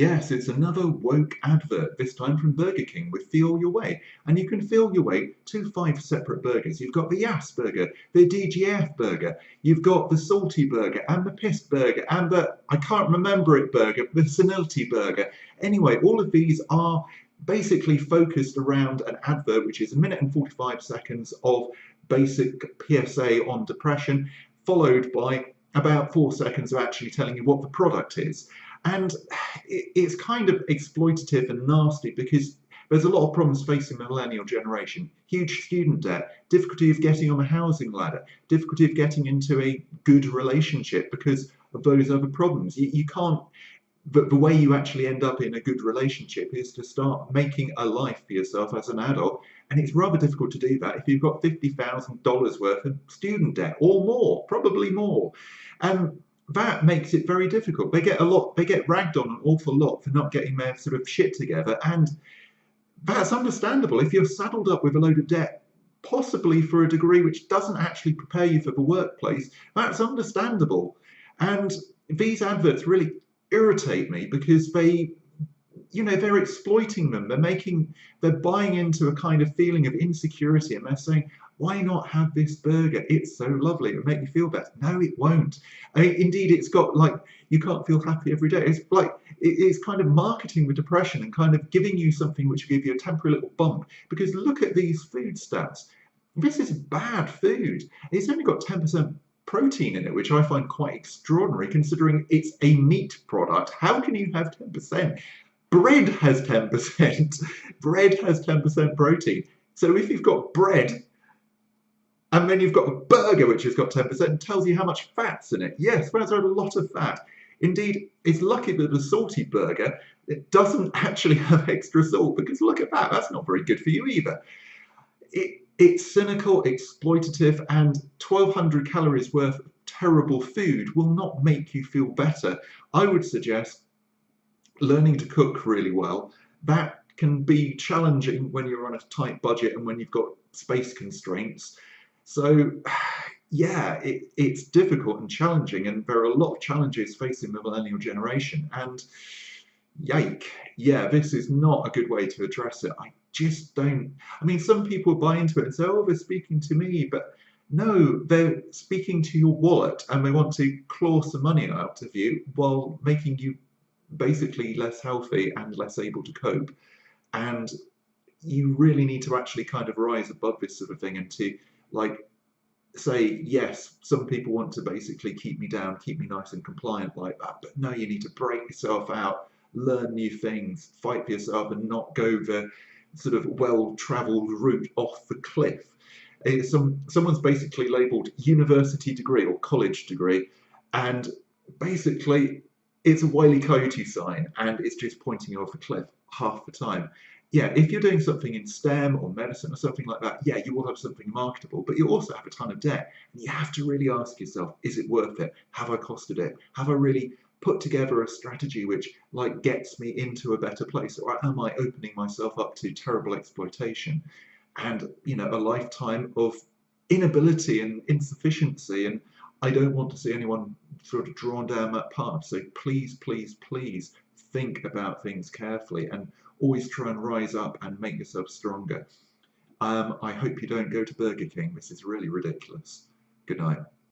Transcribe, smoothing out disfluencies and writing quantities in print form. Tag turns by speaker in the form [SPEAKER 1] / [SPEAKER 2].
[SPEAKER 1] Yes, it's another woke advert, this time from Burger King with Feel Your Way. And you can feel your way to 5 separate burgers. You've got the YAAAS burger, the DGAF burger, you've got the salty burger and the pissed burger and the, I can't remember it burger, the senility burger. Anyway, all of these are basically focused around an advert which is 1 minute and 45 seconds of basic PSA on depression, followed by about 4 seconds of actually telling you what the product is. And it's kind of exploitative and nasty because there's a lot of problems facing the millennial generation. Huge student debt, difficulty of getting on the housing ladder, difficulty of getting into a good relationship because of those other problems. You can't, but the way you actually end up in a good relationship is to start making a life for yourself as an adult. And it's rather difficult to do that if you've got $50,000 worth of student debt or more, probably more. And that makes it very difficult. They get ragged on an awful lot for not getting their sort of shit together, and that's understandable. If you're saddled up with a load of debt, possibly for a degree which doesn't actually prepare you for the workplace, that's understandable. And these adverts really irritate me because they, you know, they're exploiting them. They're buying into a kind of feeling of insecurity, and they're saying, why not have this burger? It's so lovely. It'll make you feel better. No, it won't. I mean, indeed, it's got like, you can't feel happy every day. It's like, it's kind of marketing with depression and kind of giving you something which will give you a temporary little bump. Because look at these food stats. This is bad food. It's only got 10% protein in it, which I find quite extraordinary considering it's a meat product. How can you have 10%? Bread has 10%. Bread has 10% protein. So if you've got bread, and then you've got a burger which has got 10% and tells you how much fat's in it. Yes, there's a lot of fat. Indeed, it's lucky that the salty burger, it doesn't actually have extra salt, because look at that, that's not very good for you either. It's cynical, exploitative, and 1,200 calories worth of terrible food will not make you feel better. I would suggest learning to cook really well. That can be challenging when you're on a tight budget and when you've got space constraints. So yeah, it's difficult and challenging, and there are a lot of challenges facing the millennial generation, and yike, yeah, this is not a good way to address it. I just don't, I mean, some people buy into it and say, oh, they're speaking to me, but no, they're speaking to your wallet and they want to claw some money out of you while making you basically less healthy and less able to cope. And you really need to actually kind of rise above this sort of thing and to like say, yes, some people want to basically keep me down, keep me nice and compliant like that, but no, you need to break yourself out, learn new things, fight for yourself, and not go the sort of well-traveled route off the cliff. Someone's basically labeled university degree or college degree, and basically it's a Wile E. Coyote sign, and it's just pointing you off the cliff half the time. Yeah, if you're doing something in STEM or medicine or something like that, yeah, you will have something marketable, but you also have a ton of debt. And you have to really ask yourself, is it worth it? Have I costed it? Have I really put together a strategy which like gets me into a better place? Or am I opening myself up to terrible exploitation and, you know, a lifetime of inability and insufficiency? And I don't want to see anyone sort of drawn down that path. So please, please, please think about things carefully and always try and rise up and make yourself stronger. I hope you don't go to Burger King. This is really ridiculous. Good night.